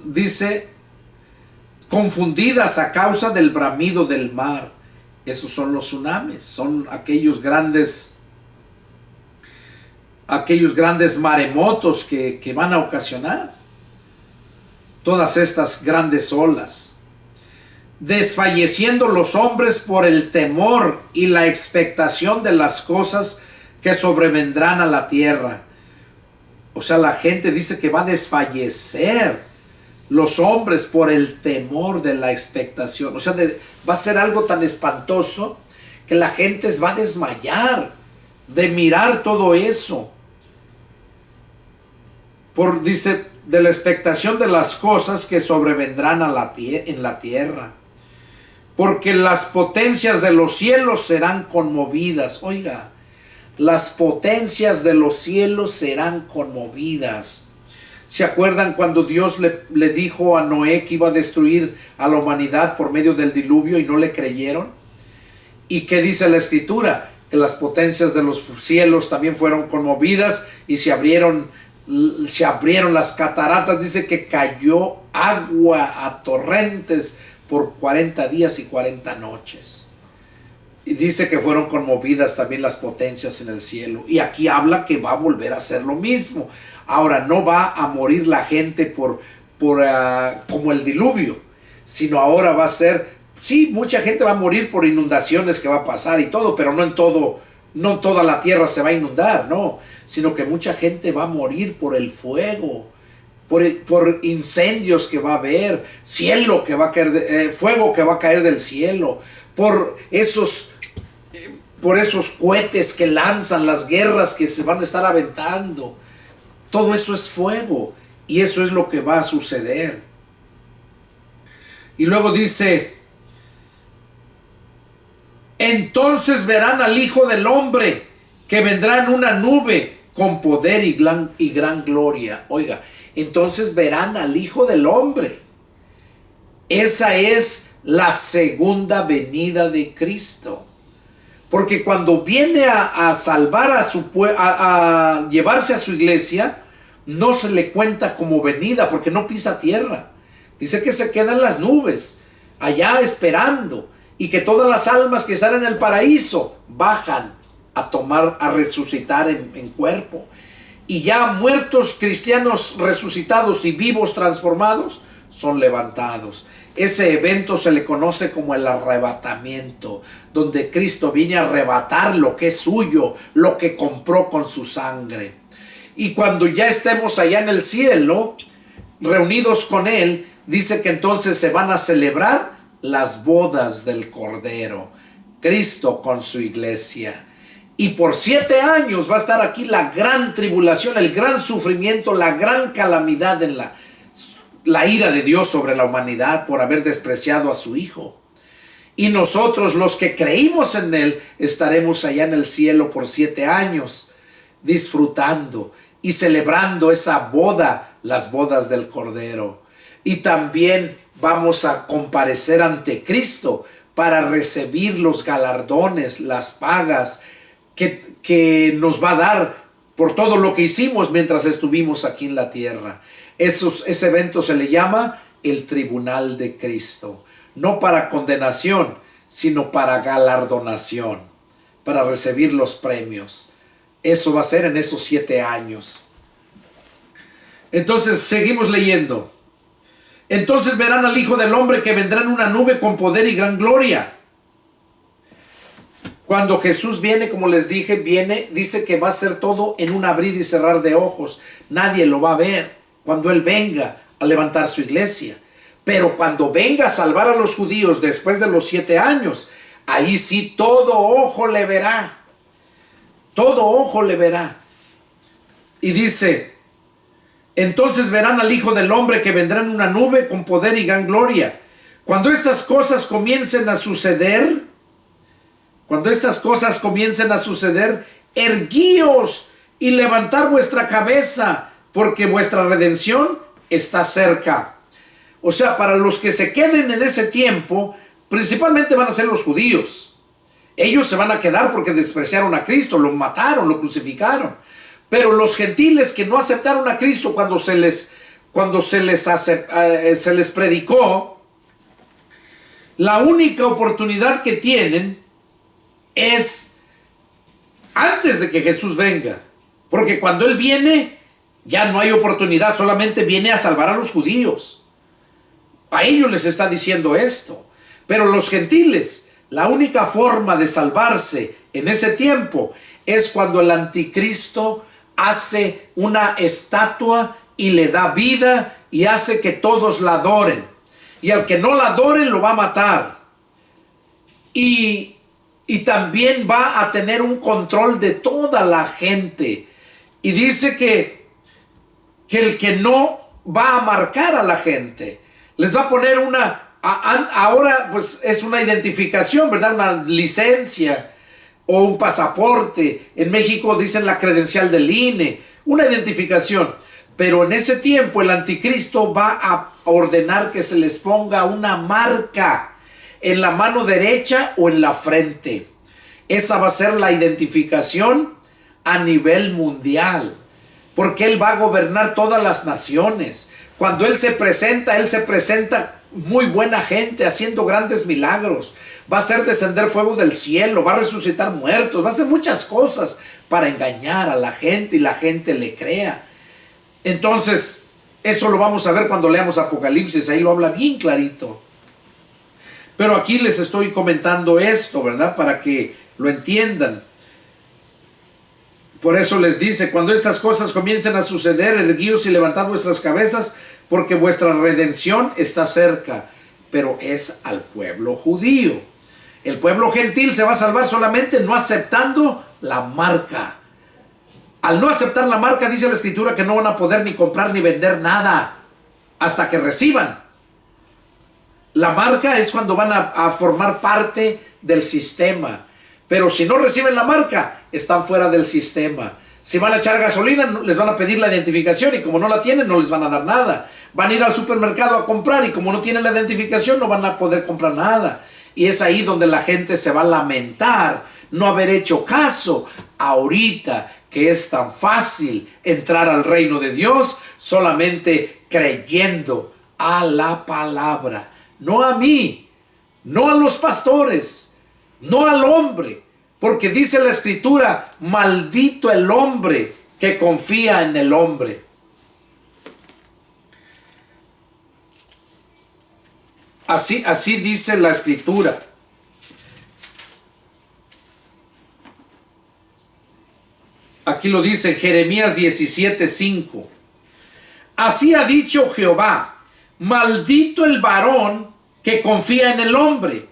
Dice, confundidas a causa del bramido del mar. Esos son los tsunamis, son aquellos grandes maremotos que van a ocasionar todas estas grandes olas. Desfalleciendo los hombres por el temor y la expectación de las cosas que sobrevendrán a la tierra. O sea, la gente dice que va a desfallecer los hombres por el temor de la expectación. O sea, va a ser algo tan espantoso que la gente va a desmayar de mirar todo eso. Dice, de la expectación de las cosas que sobrevendrán en la tierra. Porque las potencias de los cielos serán conmovidas. Oiga, las potencias de los cielos serán conmovidas. ¿Se acuerdan cuando Dios le dijo a Noé que iba a destruir a la humanidad por medio del diluvio y no le creyeron? ¿Y qué dice la Escritura? Que las potencias de los cielos también fueron conmovidas y se abrieron las cataratas. Dice que cayó agua a torrentes por 40 días y 40 noches. Y dice que fueron conmovidas también las potencias en el cielo. Y aquí habla que va a volver a hacer lo mismo. Ahora, no va a morir la gente como el diluvio, sino ahora va a ser, sí, mucha gente va a morir por inundaciones que va a pasar y todo, pero no toda la tierra se va a inundar, no, sino que mucha gente va a morir por el fuego, por incendios que va a haber, cielo que va a caer, fuego que va a caer del cielo, por esos cohetes que lanzan, las guerras que se van a estar aventando. Todo eso es fuego, y eso es lo que va a suceder. Y luego dice, entonces verán al Hijo del Hombre, que vendrá en una nube con poder y gran gloria. Oiga, entonces verán al Hijo del Hombre. Esa es la segunda venida de Cristo. Porque cuando viene a salvar a llevarse a su iglesia, no se le cuenta como venida, porque no pisa tierra. Dice que se queda en las nubes, allá esperando, y que todas las almas que están en el paraíso bajan a resucitar en cuerpo. Y ya muertos cristianos resucitados y vivos transformados son levantados. Ese evento se le conoce como el arrebatamiento, donde Cristo viene a arrebatar lo que es suyo, lo que compró con su sangre. Y cuando ya estemos allá en el cielo, reunidos con Él, dice que entonces se van a celebrar las bodas del Cordero, Cristo con su iglesia. Y por 7 años va a estar aquí la gran tribulación, el gran sufrimiento, la gran calamidad en la ira de Dios sobre la humanidad por haber despreciado a su Hijo. Y nosotros, los que creímos en Él, estaremos allá en el cielo por 7 años, disfrutando y celebrando esa boda, las bodas del Cordero. Y también vamos a comparecer ante Cristo para recibir los galardones, las pagas que nos va a dar por todo lo que hicimos mientras estuvimos aquí en la tierra. Ese evento se le llama el tribunal de Cristo. No para condenación, sino para galardonación, para recibir los premios. Eso va a ser en esos 7 años. Entonces seguimos leyendo. Entonces verán al Hijo del Hombre que vendrá en una nube con poder y gran gloria. Cuando Jesús viene, como les dije, dice que va a ser todo en un abrir y cerrar de ojos. Nadie lo va a ver cuando Él venga a levantar su iglesia. Pero cuando venga a salvar a los judíos después de los 7 años, ahí sí todo ojo le verá. Todo ojo le verá. Y dice, entonces verán al Hijo del Hombre que vendrá en una nube con poder y gran gloria. Cuando estas cosas comiencen a suceder, erguíos y levantad vuestra cabeza, porque vuestra redención está cerca. O sea, para los que se queden en ese tiempo, principalmente van a ser los judíos. Ellos se van a quedar porque despreciaron a Cristo, lo mataron, lo crucificaron. Pero los gentiles que no aceptaron a Cristo cuando se les predicó, la única oportunidad que tienen es antes de que Jesús venga. Porque cuando Él viene, ya no hay oportunidad, solamente viene a salvar a los judíos. A ellos les está diciendo esto. Pero los gentiles, la única forma de salvarse en ese tiempo es cuando el anticristo hace una estatua y le da vida y hace que todos la adoren. Y al que no la adore lo va a matar. Y también va a tener un control de toda la gente. Y dice que el que no va a marcar a la gente, les va a poner ahora pues es una identificación, ¿verdad? Una licencia o un pasaporte. En México dicen la credencial del INE, una identificación. Pero en ese tiempo el anticristo va a ordenar que se les ponga una marca en la mano derecha o en la frente. Esa va a ser la identificación a nivel mundial, porque Él va a gobernar todas las naciones. Cuando Él se presenta muy buena gente, haciendo grandes milagros. Va a hacer descender fuego del cielo, va a resucitar muertos, va a hacer muchas cosas para engañar a la gente y la gente le crea. Entonces, eso lo vamos a ver cuando leamos Apocalipsis, ahí lo habla bien clarito. Pero aquí les estoy comentando esto, ¿verdad? Para que lo entiendan. Por eso les dice, cuando estas cosas comiencen a suceder, erguíos y levantad vuestras cabezas, porque vuestra redención está cerca. Pero es al pueblo judío. El pueblo gentil se va a salvar solamente no aceptando la marca. Al no aceptar la marca, dice la Escritura que no van a poder ni comprar ni vender nada hasta que reciban. La marca es cuando van a formar parte del sistema. Pero si no reciben la marca, están fuera del sistema. Si van a echar gasolina, les van a pedir la identificación y como no la tienen, no les van a dar nada. Van a ir al supermercado a comprar y como no tienen la identificación, no van a poder comprar nada. Y es ahí donde la gente se va a lamentar no haber hecho caso ahorita que es tan fácil entrar al reino de Dios solamente creyendo a la palabra. No a mí, no a los pastores, no al hombre, porque dice la Escritura, maldito el hombre que confía en el hombre. Así dice la Escritura. Aquí lo dice Jeremías 17:5. Así ha dicho Jehová, maldito el varón que confía en el hombre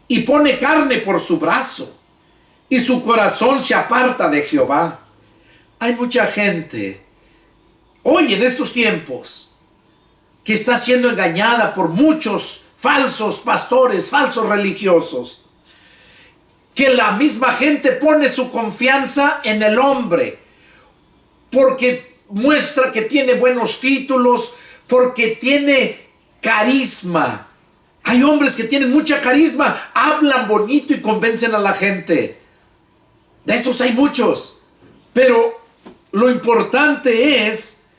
y pone carne por su brazo, y su corazón se aparta de Jehová. Hay mucha gente hoy en estos tiempos que está siendo engañada por muchos falsos pastores, falsos religiosos, que la misma gente pone su confianza en el hombre porque muestra que tiene buenos títulos, porque tiene carisma. Hay hombres que tienen mucha carisma, hablan bonito y convencen a la gente. De esos hay muchos. Pero lo importante es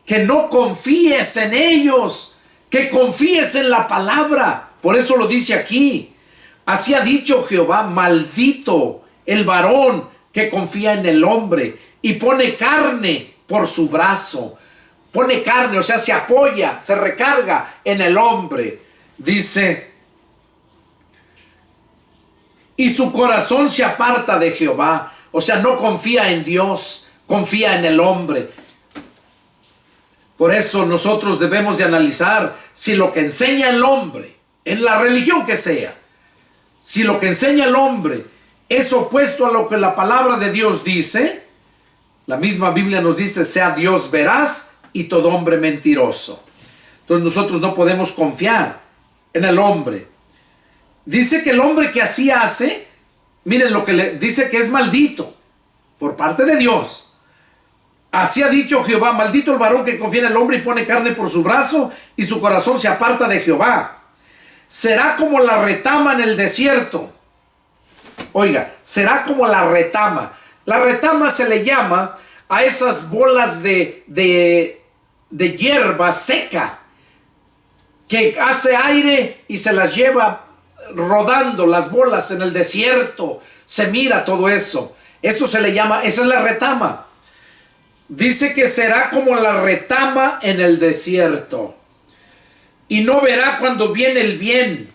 que no confíes en ellos, que confíes en la palabra. Por eso lo dice aquí. Así ha dicho Jehová, maldito el varón que confía en el hombre y pone carne por su brazo. Pone carne, o sea, se apoya, se recarga en el hombre. Dice, y su corazón se aparta de Jehová. O sea, no confía en Dios, confía en el hombre. Por eso nosotros debemos de analizar si lo que enseña el hombre, en la religión que sea, si lo que enseña el hombre es opuesto a lo que la palabra de Dios dice. La misma Biblia nos dice, sea Dios veraz y todo hombre mentiroso. Entonces nosotros no podemos confiar en el hombre. Dice que el hombre que así hace, miren lo que le dice, que es maldito por parte de Dios. Así ha dicho Jehová, maldito el varón que confía en el hombre y pone carne por su brazo y su corazón se aparta de Jehová. Será como la retama en el desierto. Oiga, será como la retama. La retama se le llama a esas bolas de hierba seca que hace aire y se las lleva rodando las bolas en el desierto. Se mira todo eso. Eso se le llama, esa es la retama. Dice que será como la retama en el desierto y no verá cuando viene el bien.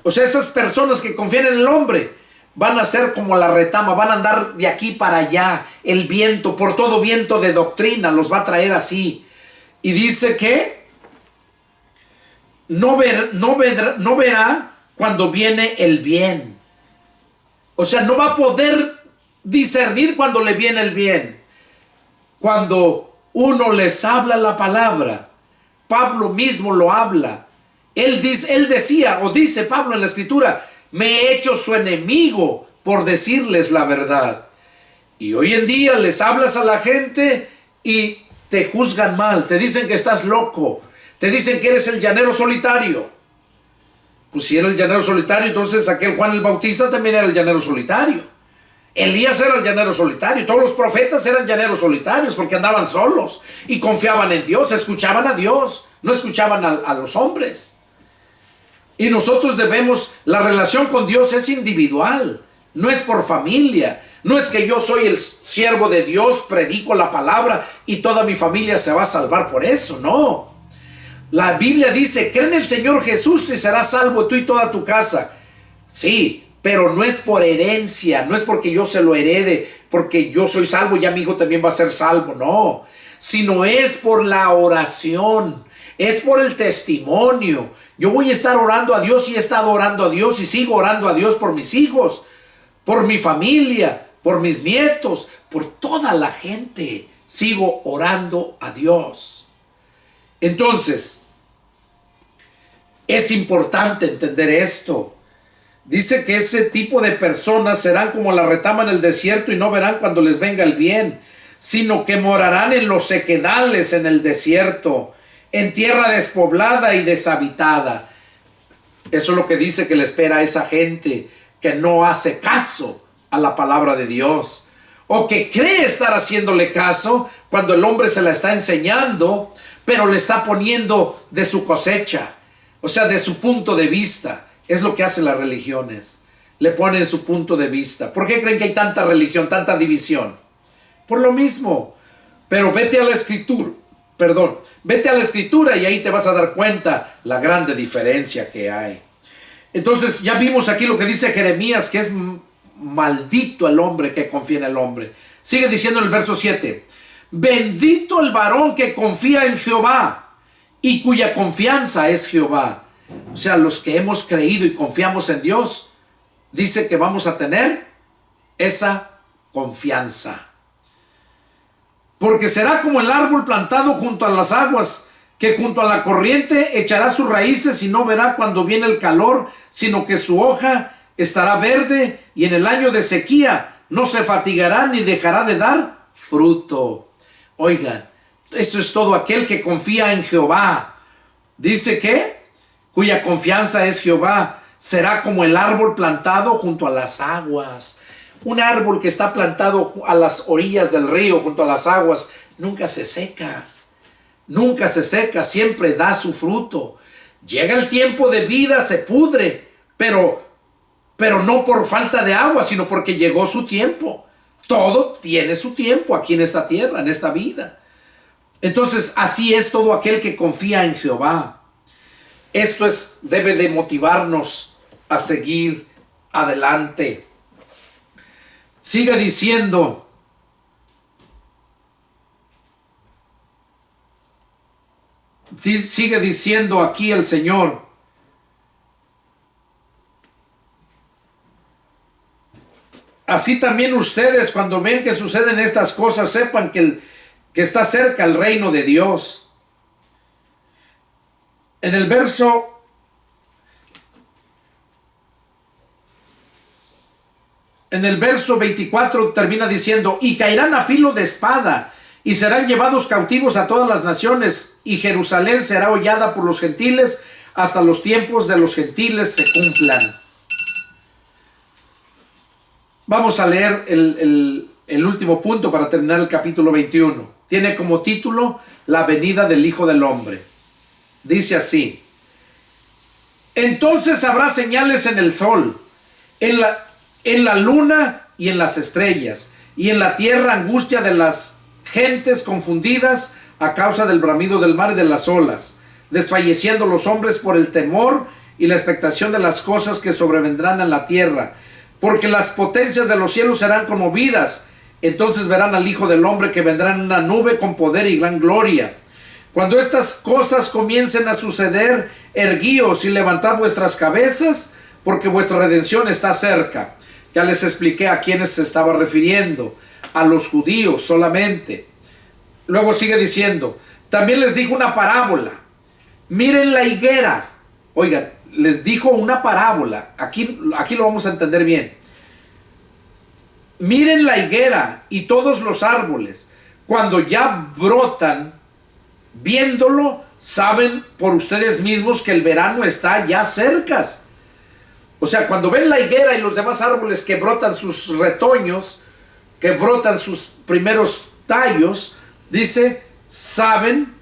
O sea, esas personas que confían en el hombre van a ser como la retama, van a andar de aquí para allá. El viento, por todo viento de doctrina, los va a traer así. Y dice que no verá cuando viene el bien. O sea, no va a poder discernir cuando le viene el bien. Cuando uno les habla la palabra, Pablo mismo lo habla. Él decía, o dice Pablo en la escritura, me he hecho su enemigo por decirles la verdad. Y hoy en día les hablas a la gente y te juzgan mal, te dicen que estás loco, te dicen que eres el llanero solitario. Pues si era el llanero solitario, entonces aquel Juan el Bautista también era el llanero solitario. Elías era el llanero solitario, todos los profetas eran llaneros solitarios porque andaban solos y confiaban en Dios, escuchaban a Dios, no escuchaban a los hombres. Y nosotros la relación con Dios es individual, no es por familia, no es que yo soy el siervo de Dios, predico la palabra y toda mi familia se va a salvar por eso, no. La Biblia dice, cree en el Señor Jesús y serás salvo tú y toda tu casa. Sí, pero no es por herencia, no es porque yo se lo herede, porque yo soy salvo, ya mi hijo también va a ser salvo, no. Sino es por la oración, es por el testimonio. Yo voy a estar orando a Dios y he estado orando a Dios y sigo orando a Dios por mis hijos, por mi familia, por mis nietos, por toda la gente. Sigo orando a Dios. Entonces, es importante entender esto. Dice que ese tipo de personas serán como la retama en el desierto y no verán cuando les venga el bien, sino que morarán en los sequedales en el desierto, en tierra despoblada y deshabitada. Eso es lo que dice que le espera a esa gente que no hace caso a la palabra de Dios, o que cree estar haciéndole caso cuando el hombre se la está enseñando, pero le está poniendo de su cosecha, o sea, de su punto de vista. Es lo que hacen las religiones. Le ponen su punto de vista. ¿Por qué creen que hay tanta religión, tanta división? Por lo mismo. Pero vete a la escritura y ahí te vas a dar cuenta la grande diferencia que hay. Entonces ya vimos aquí lo que dice Jeremías, que es maldito el hombre que confía en el hombre. Sigue diciendo en el verso 7. Bendito el varón que confía en Jehová y cuya confianza es Jehová. O sea, los que hemos creído y confiamos en Dios, dice que vamos a tener esa confianza. Porque será como el árbol plantado junto a las aguas, que junto a la corriente echará sus raíces y no verá cuando viene el calor, sino que su hoja estará verde y en el año de sequía no se fatigará ni dejará de dar fruto. Oigan, eso es todo aquel que confía en Jehová. Dice que cuya confianza es Jehová, será como el árbol plantado junto a las aguas. Un árbol que está plantado a las orillas del río, junto a las aguas, nunca se seca. Nunca se seca, siempre da su fruto. Llega el tiempo de vida, se pudre, pero pero no por falta de agua, sino porque llegó su tiempo. Todo tiene su tiempo aquí en esta tierra, en esta vida. Entonces, así es todo aquel que confía en Jehová. Esto debe de motivarnos a seguir adelante. Sigue diciendo, aquí el Señor: así también ustedes, cuando ven que suceden estas cosas, sepan que está cerca el reino de Dios. En el verso 24 termina diciendo: y caerán a filo de espada, y serán llevados cautivos a todas las naciones, y Jerusalén será hollada por los gentiles, hasta los tiempos de los gentiles se cumplan. Vamos a leer el último punto para terminar el capítulo 21. Tiene como título: la venida del Hijo del Hombre. Dice así: entonces habrá señales en el sol, en la luna y en las estrellas, y en la tierra angustia de las gentes confundidas a causa del bramido del mar y de las olas, desfalleciendo los hombres por el temor y la expectación de las cosas que sobrevendrán en la tierra, porque las potencias de los cielos serán conmovidas. Entonces verán al Hijo del Hombre que vendrá en una nube con poder y gran gloria. Cuando estas cosas comiencen a suceder, erguíos y levantad vuestras cabezas, porque vuestra redención está cerca. Ya les expliqué a quiénes se estaba refiriendo: a los judíos solamente. Luego sigue diciendo: también les dijo una parábola. Miren la higuera. Oigan, les dijo una parábola. Aquí lo vamos a entender bien. Miren la higuera y todos los árboles, cuando ya brotan, viéndolo, saben por ustedes mismos que el verano está ya cerca. O sea, cuando ven la higuera y los demás árboles que brotan sus retoños, que brotan sus primeros tallos, dice, saben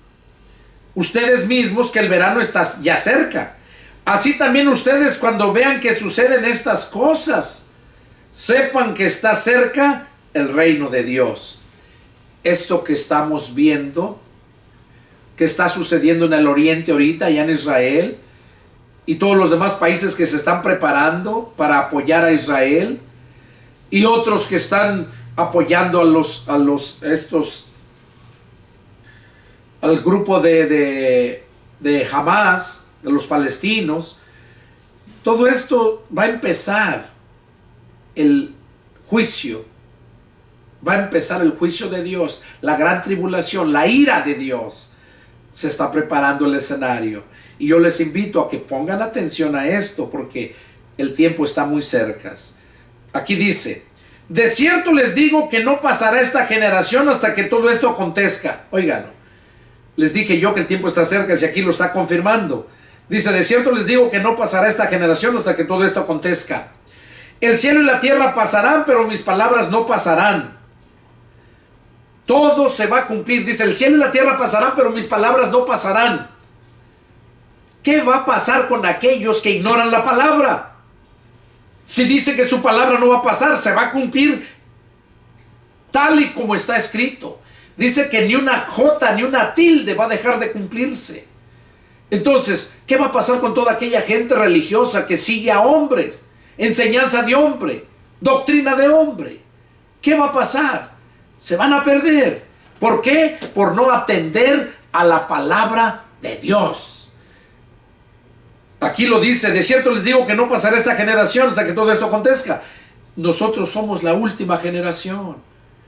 ustedes mismos que el verano está ya cerca. Así también ustedes, cuando vean que suceden estas cosas, sepan que está cerca el reino de Dios. Esto que estamos viendo, que está sucediendo en el oriente ahorita, allá en Israel, y todos los demás países que se están preparando para apoyar a Israel, y otros que están apoyando al grupo de Hamas, de los palestinos. Todo esto va a empezar el juicio. Va a empezar el juicio de Dios, la gran tribulación, la ira de Dios. Se está preparando el escenario. Y yo les invito a que pongan atención a esto, porque el tiempo está muy cerca. Aquí dice: de cierto les digo que no pasará esta generación hasta que todo esto acontezca. Óiganlo. Les dije yo que el tiempo está cerca y aquí lo está confirmando. Dice: de cierto les digo que no pasará esta generación hasta que todo esto acontezca. El cielo y la tierra pasarán, pero mis palabras no pasarán. Todo se va a cumplir. Dice: el cielo y la tierra pasarán, pero mis palabras no pasarán. ¿Qué va a pasar con aquellos que ignoran la palabra? Si dice que su palabra no va a pasar, se va a cumplir tal y como está escrito. Dice que ni una jota ni una tilde va a dejar de cumplirse. Entonces, ¿qué va a pasar con toda aquella gente religiosa que sigue a hombres? Enseñanza de hombre, doctrina de hombre. ¿Qué va a pasar? Se van a perder. ¿Por qué? Por no atender a la palabra de Dios. Aquí lo dice: de cierto les digo que no pasará esta generación hasta que todo esto acontezca. Nosotros somos la última generación.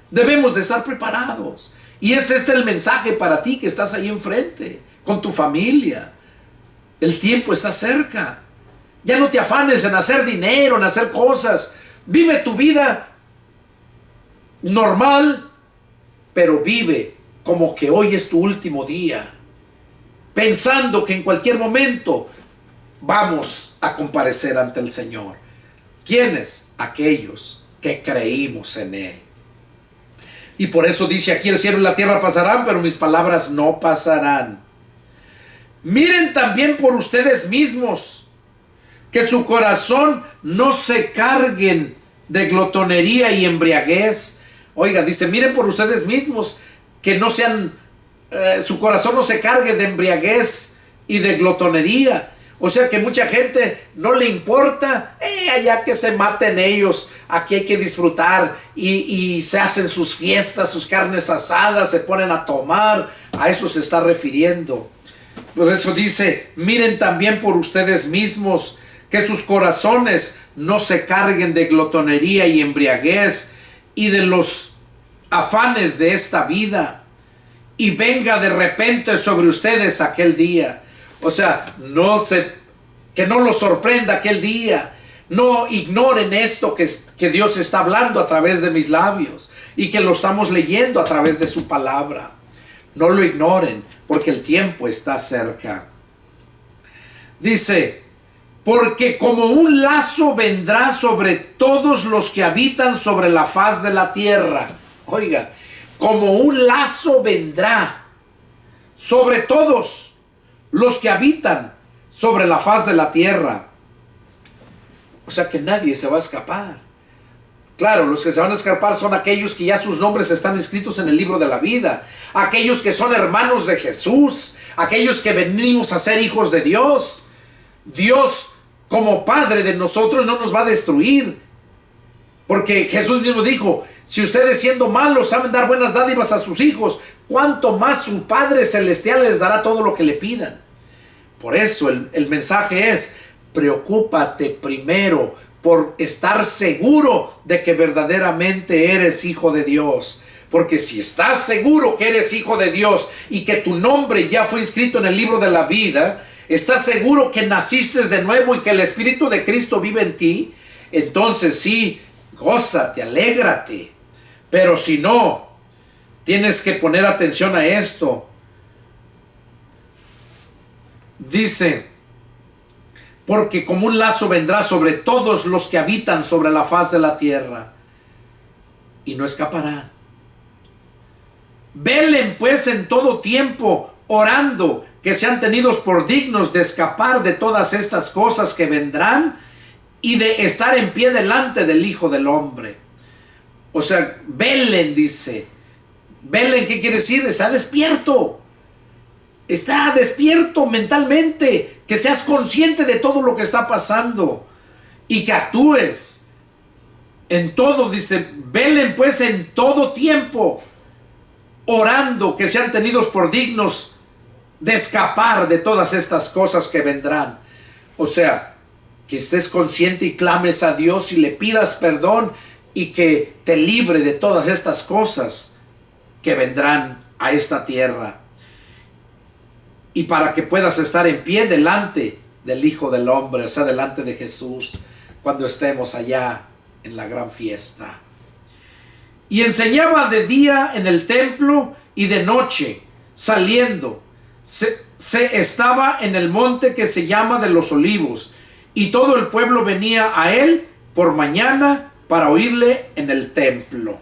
Debemos de estar preparados. Y es este el mensaje para ti que estás ahí enfrente, con tu familia. El tiempo está cerca. Ya no te afanes en hacer dinero, en hacer cosas. Vive tu vida normal, pero vive como que hoy es tu último día, pensando que en cualquier momento vamos a comparecer ante el Señor. ¿Quiénes? Aquellos que creímos en Él. Y por eso dice aquí: el cielo y la tierra pasarán, pero mis palabras no pasarán. Miren también por ustedes mismos que su corazón no se carguen de glotonería y embriaguez. Oiga, dice, miren por ustedes mismos, que no sean, su corazón no se cargue de embriaguez y de glotonería. O sea que mucha gente no le importa, allá que se maten ellos, aquí hay que disfrutar, y se hacen sus fiestas, sus carnes asadas, se ponen a tomar. A eso se está refiriendo. Por eso dice, miren también por ustedes mismos, que sus corazones no se carguen de glotonería y embriaguez y de los afanes de esta vida, y venga de repente sobre ustedes aquel día. O sea, que no los sorprenda aquel día. No ignoren esto que Dios está hablando a través de mis labios y que lo estamos leyendo a través de su palabra. No lo ignoren, porque el tiempo está cerca. Dice, porque como un lazo vendrá sobre todos los que habitan sobre la faz de la tierra. Oiga, como un lazo vendrá sobre todos los que habitan sobre la faz de la tierra. O sea que nadie se va a escapar. Claro, los que se van a escapar son aquellos que ya sus nombres están escritos en el libro de la vida, aquellos que son hermanos de Jesús, aquellos que venimos a ser hijos de Dios. Dios, como Padre de nosotros, no nos va a destruir, porque Jesús mismo dijo, si ustedes siendo malos saben dar buenas dádivas a sus hijos, cuánto más su Padre Celestial les dará todo lo que le pidan. Por eso el mensaje es, preocúpate primero por estar seguro de que verdaderamente eres hijo de Dios. Porque si estás seguro que eres hijo de Dios y que tu nombre ya fue inscrito en el libro de la vida, estás seguro que naciste de nuevo y que el Espíritu de Cristo vive en ti, entonces sí, gózate, alégrate. Pero si no, tienes que poner atención a esto. Dice, porque como un lazo vendrá sobre todos los que habitan sobre la faz de la tierra, y no escaparán. Velen pues en todo tiempo, orando, que sean tenidos por dignos de escapar de todas estas cosas que vendrán y de estar en pie delante del Hijo del Hombre. O sea, velen, dice. Velen, ¿qué quiere decir? Está despierto. Está despierto mentalmente, que seas consciente de todo lo que está pasando y que actúes en todo. Dice, velen pues en todo tiempo, orando, que sean tenidos por dignos de escapar de todas estas cosas que vendrán. O sea, que estés consciente y clames a Dios y le pidas perdón y que te libre de todas estas cosas que vendrán a esta tierra. Y para que puedas estar en pie delante del Hijo del Hombre, o sea, delante de Jesús, cuando estemos allá en la gran fiesta. Y enseñaba de día en el templo y de noche, saliendo, se estaba en el monte que se llama de los Olivos, y todo el pueblo venía a él por mañana para oírle en el templo.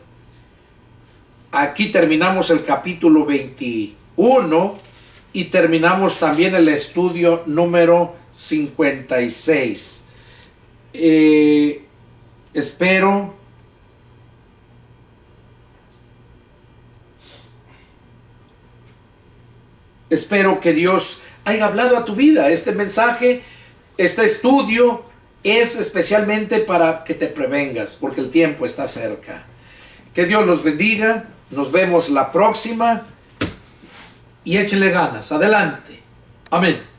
Aquí terminamos el capítulo 21 y terminamos también el estudio número 56. Espero que Dios haya hablado a tu vida. Este mensaje, este estudio es especialmente para que te prevengas, porque el tiempo está cerca. Que Dios los bendiga. Nos vemos la próxima y échenle ganas. Adelante. Amén.